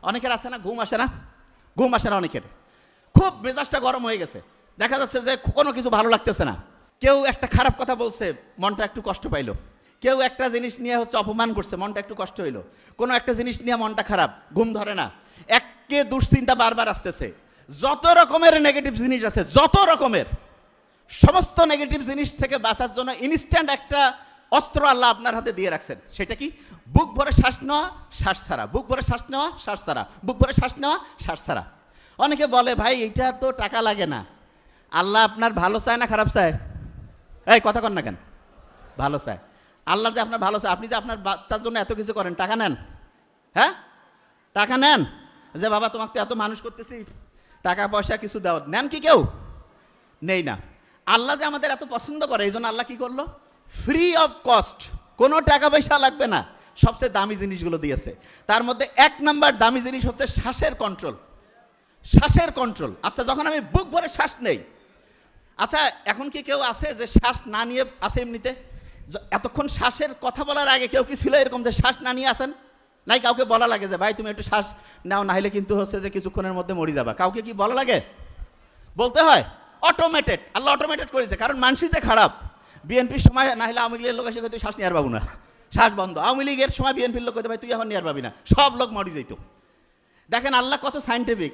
অনেকের আছে না, ঘুম আসে না, ঘুম আসে না অনেকের, খুব মেজাজটা গরম হয়ে গেছে, দেখা যাচ্ছে যে কোনো কিছু ভালো লাগতেছে না। কেউ একটা খারাপ কথা বলছে, মনটা একটু কষ্ট পাইলো। কেউ একটা জিনিস নিয়ে হচ্ছে অপমান করছে, মনটা একটু কষ্ট হইলো। কোনো একটা জিনিস নিয়ে মনটা খারাপ, ঘুম ধরে না, একে দুশ্চিন্তা বারবার আসতেছে। যত রকমের নেগেটিভ জিনিস আছে, যত রকমের সমস্ত নেগেটিভ জিনিস থেকে বাঁচার জন্য ইনস্ট্যান্ট একটা অস্ত্র আল্লাহ আপনার হাতে দিয়ে রাখছেন। সেটা কি? বুক ভরে শ্বাস নেওয়া, শ্বাস ছাড়া, বুক ভরে শ্বাস নেওয়া, শ্বাস ছাড়া, বুক ভরে শ্বাস নেওয়া, শ্বাস ছাড়া। অনেকে বলে ভাই এটা তো টাকা লাগে না। আল্লাহ আপনার ভালো চায় না খারাপ চায়? এই কথা কন না কেন? ভালো চায়। আল্লাহ যে আপনার ভালো চায়, আপনি যে আপনার বাচ্চার জন্য এত কিছু করেন, টাকা নেন? হ্যাঁ, টাকা নেন? যে বাবা তোমাকে তো এত মানুষ করতেছি, টাকা পয়সা কিছু দাও, নেন কি কেউ? নেই না। আল্লাহ যে আমাদের এত পছন্দ করে, এই জন্য আল্লাহ কি করলো? ফ্রি অফ কস্ট, কোনো টাকা পয়সা লাগবে না, সবচেয়ে দামি জিনিসগুলো দিয়েছে। তার মধ্যে 1 নাম্বার দামি জিনিস হচ্ছে শ্বাসের কন্ট্রোল। শ্বাসের কন্ট্রোল। আচ্ছা, যখন আমি বুক ভরে শ্বাস নেই, আচ্ছা এখন কি কেউ আছে যে শ্বাস না নিয়ে আছে এমনিতে? এতক্ষণ শ্বাসের কথা বলার আগে কেউ কি ছিল এরকম যে শ্বাস না নিয়ে আসেন? নাই, কাউকে বলা লাগে যে ভাই তুমি একটু শ্বাস নাও, না হলে কিন্তু হচ্ছে যে কিছুক্ষণের মধ্যে মরে যাবা? কাউকে কি বলা লাগে? বলতে হয়? অটোমেটেড, আল্লাহ অটোমেটেড করেছে। কারণ মানসি যে খারাপ, বিএনপির সময় না হলে আওয়ামী লীগের লোক এসে তুই শ্বাস নিয়ে আর পাবো না, শ্বাস বন্ধ। আওয়ামী লীগের সময় বিএনপির লোক কইতে ভাই তুই এখন নিয়ে আর পাবি না, সব লোক মরে যেত। দেখেন আল্লাহ কত সায়েন্টিফিক।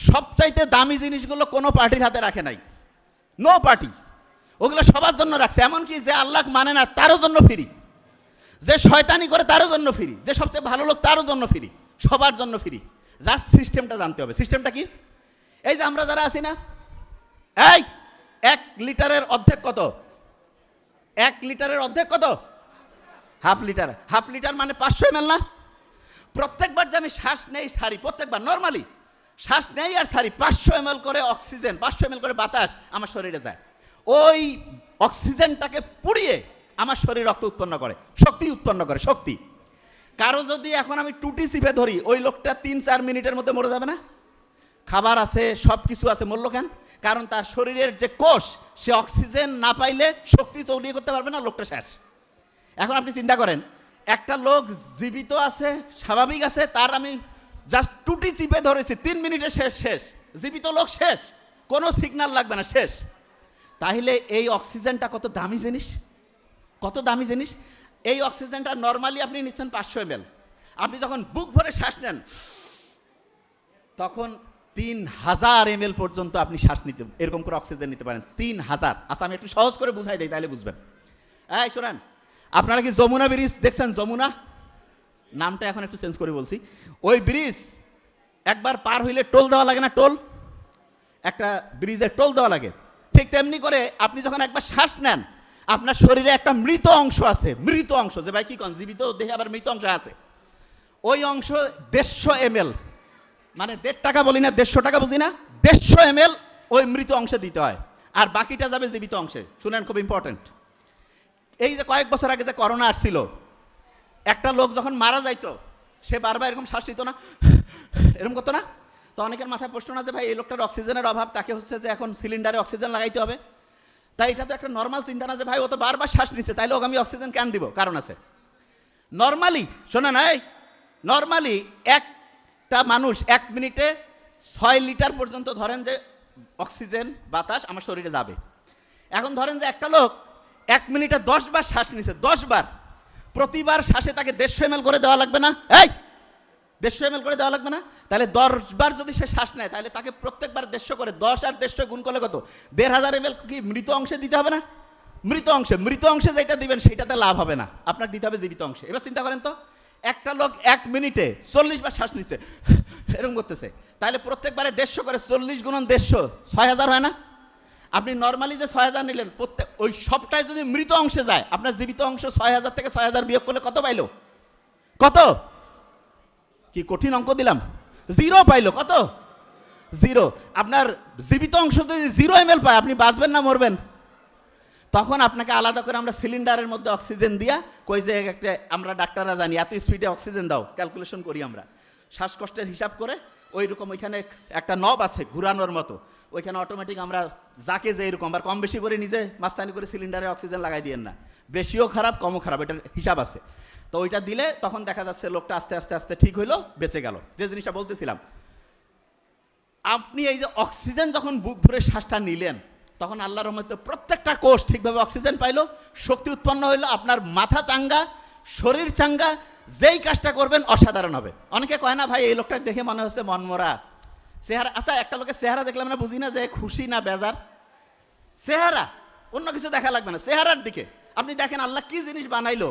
সবচাইতে দামি জিনিসগুলো কোনো পার্টির হাতে রাখে নাই, নো পার্টি, ওগুলো সবার জন্য রাখছে। এমনকি যে আল্লাহ মানে না তারও জন্য ফ্রি, যে শয়তানি করে তারও জন্য ফ্রি, যে সবচেয়ে ভালো লোক তারও জন্য ফ্রি, সবার জন্য ফ্রি। যার সিস্টেমটা জানতে হবে। সিস্টেমটা কি? এই যে আমরা যারা আছি না, এই 1 লিটারের অর্ধেক কত? 1 লিটারের অর্ধেক কত? Half litre. হাফ লিটার মানে 500 ml না? প্রত্যেকবার যে আমি শ্বাস নেই ছাড়ি, প্রত্যেকবার নর্মালি শ্বাস নেই আর ছাড়ি, 500 ml করে অক্সিজেন, 500 ml করে বাতাস আমার শরীরে যায়। ওই অক্সিজেনটাকে পুড়িয়ে আমার শরীর রক্ত উৎপন্ন করে, শক্তি উৎপন্ন করে, শক্তি। কারো যদি এখন আমি টুটি চিপে ধরি, ওই লোকটা 3-4 মিনিটের মধ্যে মরে যাবে না? খাবার আছে, সব কিছু আছে, মরল কেন? কারণ তার শরীরের যে কোষ, সে অক্সিজেন না পাইলে শক্তি তৈরি করতে পারবে না, লোকটা শেষ। এখন আপনি চিন্তা করেন, একটা লোক জীবিত আছে, স্বাভাবিক আছে, তার আমি জাস্ট টুটি চিপে ধরেছি, 3 মিনিটে শেষ, শেষ, জীবিত লোক শেষ, কোনো সিগন্যাল লাগবে না, শেষ। তাহলে এই অক্সিজেনটা কত দামি জিনিস, কত দামি জিনিস। এই অক্সিজেনটা নর্মালি আপনি নিচ্ছেন 500 ml, আপনি যখন বুক ভরে শ্বাস নেন তখন 3000 ml পর্যন্ত আপনি শ্বাস নিতে, এরকম করে অক্সিজেন নিতে পারেন, 3000। আচ্ছা আমি একটু সহজ করে বুঝাই দিই, তাহলে বুঝবেন। এই শোনেন, আপনারা কি যমুনা ব্রিজ দেখছেন? যমুনা নামটা এখন একটু চেঞ্জ করে বলছি। ওই ব্রিজ একবার পার হইলে টোল দেওয়া লাগে না? টোল, একটা ব্রিজের টোল দেওয়া লাগে। ঠিক তেমনি করে আপনি যখন একবার শ্বাস নেন, আপনার শরীরে একটা মৃত অংশ আছে, মৃত অংশ, যে ভাই কি কন, জীবিত দেহে আবার মৃত অংশ আছে। ওই অংশ 150 ml, মানে 1.5 টাকা বলি না, 150 টাকা বুঝি না, 150 ml ওই মৃত অংশে দিতে হয়, আর বাকিটা যাবে জীবিত অংশে। শুনেন, খুব ইম্পর্টেন্ট। এই যে কয়েক বছর আগে যে করোনা আসছিল, একটা লোক যখন মারা যাইতো, সে বারবার এরকম শ্বাস নিত না, এরকম করতো না? তো অনেকের মাথায় প্রশ্ন না যে ভাই এই লোকটার অক্সিজেনের অভাব, তাকে হচ্ছে যে এখন সিলিন্ডারে অক্সিজেন লাগাইতে হবে। তাই এটা তো একটা নর্মাল চিন্তা না যে ভাই ও তো বারবার শ্বাস নিচ্ছে, তাইলে ওকে আমি অক্সিজেন কেন দিব? কারণ আছে। নর্মালি শোনেন, এই নর্মালি একটা মানুষ 1 মিনিটে 6 লিটার পর্যন্ত ধরেন যে অক্সিজেন, বাতাস আমার শরীরে যাবে। এখন ধরেন যে একটা লোক 1 মিনিটে 10 বার শ্বাস নিচ্ছে, 10 বার, প্রতিবার শ্বাসে তাকে 150 ml করে দেওয়া লাগবে না? এই 150 ml করে দেওয়া লাগবে না? তাহলে 10 বার যদি সে শ্বাস নেয়, তাহলে তাকে প্রত্যেকবার 150 করে, 10 আর 150 গুণ করলে কত? 1500 ml কি মৃত অংশে দিতে হবে না? মৃত অংশে, মৃত অংশে যেটা দিবেন সেটাতে লাভ হবে না, আপনাকে দিতে হবে জীবিত অংশে। এবার চিন্তা করেন তো, একটা লোক 1 মিনিটে 40 বার শ্বাস নিচ্ছে, এরকম করতেছে, তাহলে প্রত্যেকবারে 150 করে, 40 গুণন 150, 6000 হয় না? আপনি নর্মালি যে 6000 নিলেন, প্রত্যেক ওই সবটাই যদি মৃত অংশে যায়, আপনার জীবিত অংশ 6000 থেকে 6000 বিয়োগ করলে কত পাইলো? কত? কি কঠিন অঙ্ক দিলাম? 0 পাইলো। কত? 0। আপনার জীবিত অংশ যদি 0 ml পায়, আপনি বাঁচবেন না মরবেন? তখন আপনাকে আলাদা করে আমরা সিলিন্ডারের মধ্যে অক্সিজেন দিয়া, কই যে একটা, আমরা ডাক্তাররা জানি এত স্পিডে অক্সিজেন দাও, ক্যালকুলেশন করি আমরা শ্বাসকষ্টের হিসাব করে, ওই রকম ওইখানে একটা নব আছে ঘুরানোর মতো, ওইখানে অটোমেটিক আমরা যাকে যে এরকম আর কম বেশি করে নিজে মাস্তানি করে সিলিন্ডারে অক্সিজেন লাগাই দিয়েন না, বেশিও খারাপ কমও খারাপ, এটার হিসাব আছে। তো ওইটা দিলে তখন দেখা যাচ্ছে লোকটা আস্তে আস্তে আস্তে ঠিক হইলো, বেঁচে গেল। যে জিনিসটা বলতেছিলাম, আপনি এই যে অক্সিজেন যখন বুক ভরে শ্বাসটা নিলেন, তখন আল্লাহর রহমতে প্রত্যেকটা কোষ ঠিকভাবে অক্সিজেন পাইলো, শক্তি উৎপন্ন হইলো, আপনার মাথা চাঙ্গা, শরীর চাঙ্গা, যেই কাজটা করবেন অসাধারণ হবে। অনেকে কয় না ভাই এই লোকটা দেখে মনে হচ্ছে মনমরা চেহারা। আচ্ছা, একটা লোকের চেহারা দেখলাম না বুঝি না যে খুশি না বেজার? চেহারা, অন্য কিছু দেখা লাগবে না, চেহারার দিকে আপনি দেখেন আল্লাহ কি জিনিস বানাইলো।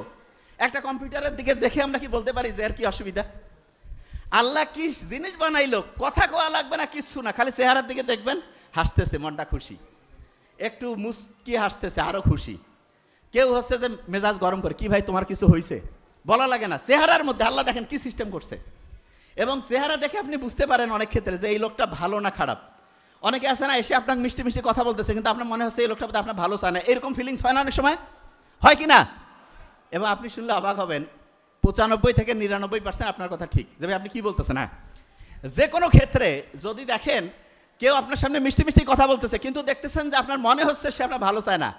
একটা কম্পিউটারের দিকে দেখে আমরা কি বলতে পারি যে এর কি অসুবিধা? আল্লাহ কি জিনিস বানাইলো, কথা কোয়া লাগবে না, কিচ্ছু না, খালি চেহারার দিকে দেখবেন, হাসতেছে, মনটা খুশি, একটু মুস্কি হাসতেছে, আরো খুশি। কেউ হচ্ছে যে মেজাজ গরম করে, কি ভাই তোমার কিছু হয়েছে, বলা লাগে না, চেহারার মধ্যে আল্লাহ দেখেন কি সিস্টেম করছে। এবং চেহারা দেখে আপনি বুঝতে পারেন অনেক ক্ষেত্রে যে এই লোকটা ভালো না খারাপ। অনেকে আছে না, এসে আপনার মিষ্টি মিষ্টি কথা বলতেছে, কিন্তু আপনার মনে হচ্ছে এই লোকটা আপনার ভালো চায় না, এরকম ফিলিংস হয় না অনেক সময়, হয় কি না? এবং আপনি শুনলে অবাক হবেন, 95 থেকে 99% আপনার কথা ঠিক। যে ভাই আপনি কি বলতেছেন? হ্যাঁ, যে কোনো ক্ষেত্রে যদি দেখেন কেউ আপনার সামনে মিষ্টি মিষ্টি কথা বলতেছে, কিন্তু দেখতেছেন যে আপনার মনে হচ্ছে সে আপনার ভালো চায় না,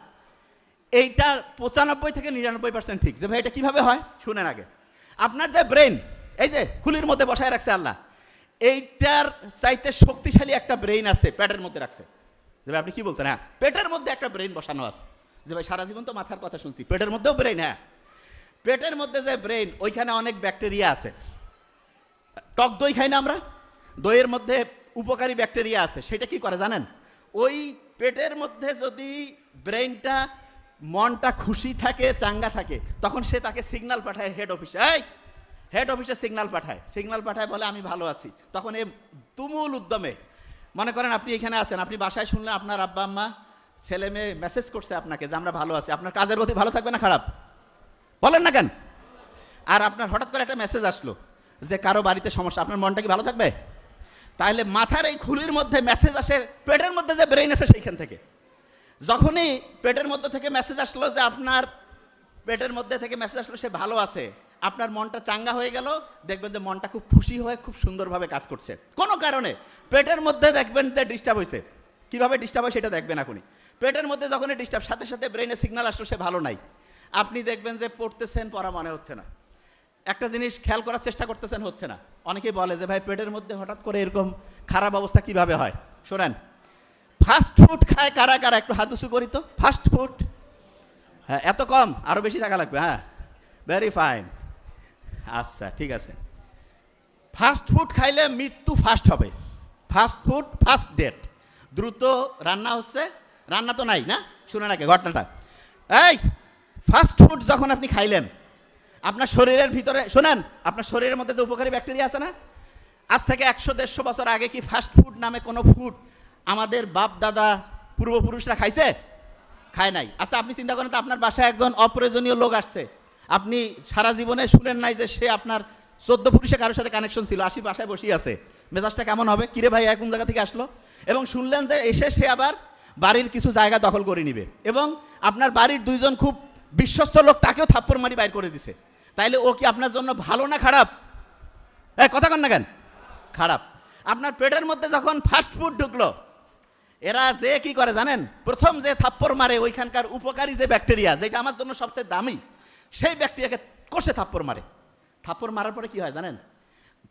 এইটা 95 থেকে 99% ঠিক। যে ভাই এটা কিভাবে হয় শুনেন আগে। আপনার যে ব্রেন, এই যে খুলির মধ্যে বসায় রাখছে আল্লাহ, এইটার চাইতে শক্তিশালী একটা ব্রেইন আছে পেটের মধ্যে রাখছে। যে ভাই আপনি কি বলছেন? হ্যাঁ, পেটের মধ্যে একটা ব্রেইন বসানো আছে। যে ভাই সারা জীবন তো মাথার কথা শুনছি, পেটের মধ্যেও ব্রেইন। হ্যাঁ, পেটের মধ্যে যে ব্রেইন, ওইখানে অনেক ব্যাকটেরিয়া আছে। টক দই খাই না আমরা, দইয়ের মধ্যে উপকারী ব্যাকটেরিয়া আছে। সেটা কি করে জানেন? ওই পেটের মধ্যে যদি ব্রেইনটা, মনটা খুশি থাকে, চাঙ্গা থাকে, তখন সে তাকে সিগন্যাল পাঠায় হেড অফিসে, এই হেড অফিসে সিগন্যাল পাঠায় বলে আমি ভালো আছি। তখন এ তুমুল উদ্যমে, মনে করেন আপনি এখানে আছেন, আপনি বাসায় শুনলেন আপনার আব্বা আম্মা ছেলে মেয়ে মেসেজ করছে আপনাকে যে আমরা ভালো আছি, আপনার কাজের গতি ভালো থাকবে না খারাপ? বলেন না কেন? আর আপনার হঠাৎ করে একটা মেসেজ আসলো যে কারো বাড়িতে সমস্যা, আপনার মনটা কি ভালো থাকবে? তাহলে মাথার এই খুলির মধ্যে মেসেজ আসে, পেটের মধ্যে যে ব্রেইন আছে সেইখান থেকে। যখনই পেটের মধ্যে থেকে মেসেজ আসলো যে আপনার পেটের মধ্যে থেকে মেসেজ আসলো সে ভালো আছে, আপনার মনটা চাঙ্গা হয়ে গেল, দেখবেন যে মনটা খুব খুশি হয়ে খুব সুন্দরভাবে কাজ করছে। কোনো কারণে পেটের মধ্যে দেখবেন যে ডিস্টার্ব হয়েছে, কীভাবে ডিস্টার্ব হয় সেটা দেখবেন এখনই। পেটের মধ্যে যখনই ডিস্টার্ব, সাথে সাথে ব্রেইনে সিগন্যাল আসলো সে ভালো নাই, আপনি দেখবেন যে পড়তেছেন, পড়া মনে হচ্ছে না, একটা জিনিস খেয়াল করার চেষ্টা করতেছেন, হচ্ছে না। অনেকেই বলে যে ভাই পেটের মধ্যে হঠাৎ করে এরকম খারাপ অবস্থা কিভাবে হয়? শোনেন, ফাস্ট ফুড খায় কারা কারা, একটু হাত উঁচু করি তো। ফাস্ট ফুড, হ্যাঁ, এত কম, আরও বেশি টাকা লাগবে। হ্যাঁ, ভেরি ফাইন, আচ্ছা ঠিক আছে। ফাস্ট ফুড খাইলে মৃত্যু ফাস্ট হবে। ফাস্ট ফুড ফাস্ট ডেট, দ্রুত রান্না হচ্ছে, রান্না তো নাই না। শুনে নাকি ঘটনাটা, এই ফাস্ট ফুড যখন আপনি খাইলেন, আপনার শরীরের ভিতরে, শোনেন, আপনার শরীরের মধ্যে যে উপকারী ব্যাকটেরিয়া আছে না, আজ থেকে 100-150 বছর আগে কি ফাস্ট ফুড নামে কোনো ফুড আমাদের বাপ দাদা পূর্বপুরুষরা খাইছে? খায় নাই। আচ্ছা আপনি চিন্তা করেন তো, আপনার বাসায় একজন অপ্রয়োজনীয় লোক আসছে, আপনি সারা জীবনে শুনেন নাই যে সে আপনার 14 পুরুষে কারোর সাথে কানেকশন ছিল, আসি বাসায় বসেই আছে, মেজাজটা কেমন হবে? কিরে ভাই কোন জায়গা থেকে আসলো? এবং শুনলেন যে এসে সে আবার বাড়ির কিছু জায়গা দখল করে নিবে, এবং আপনার বাড়ির 2 জন খুব বিশ্বস্ত লোক তাকেও থাপ্পড় মারি বাইর করে দিছে। তাইলে ও কি আপনার জন্য ভালো না খারাপ? কথা কন না কেন? খারাপ। আপনার পেটের মধ্যে যখন ফাস্ট ফুড ঢুকলো, এরা যে কি করে জানেন? প্রথম যে থাপ্পড় মারে, ওইখানকার উপকারী যে ব্যাকটেরিয়া, যেটা আমার জন্য সবচেয়ে দামি, সেই ব্যাকটেরিয়াকে কষে থাপ্পড় মারে। থাপ্পড় মারার পরে কি হয় জানেন?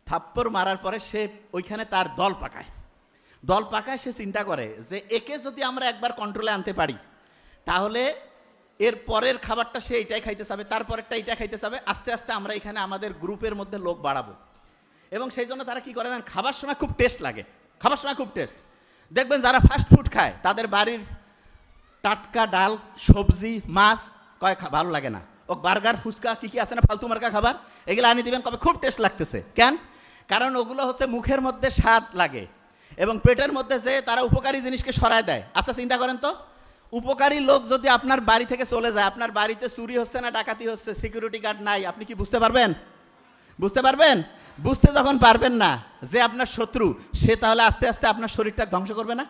থাপ্পড় মারার পরে সে ওইখানে তার দল পাকায়। সে চিন্তা করে যে একে যদি আমরা একবার কন্ট্রোলে আনতে পারি, তাহলে এর পরের খাবারটা সে এইটাই খাইতে চাবে, তারপরেরটা এইটা খাইতে চাবে, আস্তে আস্তে আমরা এখানে আমাদের গ্রুপের মধ্যে লোক বাড়াবো। এবং সেই জন্য তারা কি করে জানেন? খাবার সময় খুব টেস্ট লাগে, খাবার সময় খুব টেস্ট। দেখবেন যারা ফাস্ট ফুড খায়, তাদের বাড়ির টাটকা ডাল, সবজি, মাছ কয় ভালো লাগে না, ও বার্গার, ফুচকা কি কি আছে না ফালতু মার্কা খাবার, এগুলো আনি দিবেন, কবে খুব টেস্ট লাগতেছে। কেন? কারণ ওগুলো হচ্ছে মুখের মধ্যে স্বাদ লাগে, এবং পেটের মধ্যে যে তারা উপকারী জিনিসকে সরায় দেয়। আচ্ছা চিন্তা করেন তো, উপকারী লোক যদি আপনার বাড়ি থেকে চলে যায়, আপনার বাড়িতে চুরি হচ্ছে না ডাকাতি হচ্ছে, সিকিউরিটি গার্ড নাই, আপনি কি বুঝতে পারবেন? বুঝতে যখন পারবেন না যে আপনার শত্রু, সে তাহলে আস্তে আস্তে আপনার শরীরটা ধ্বংস করবে না?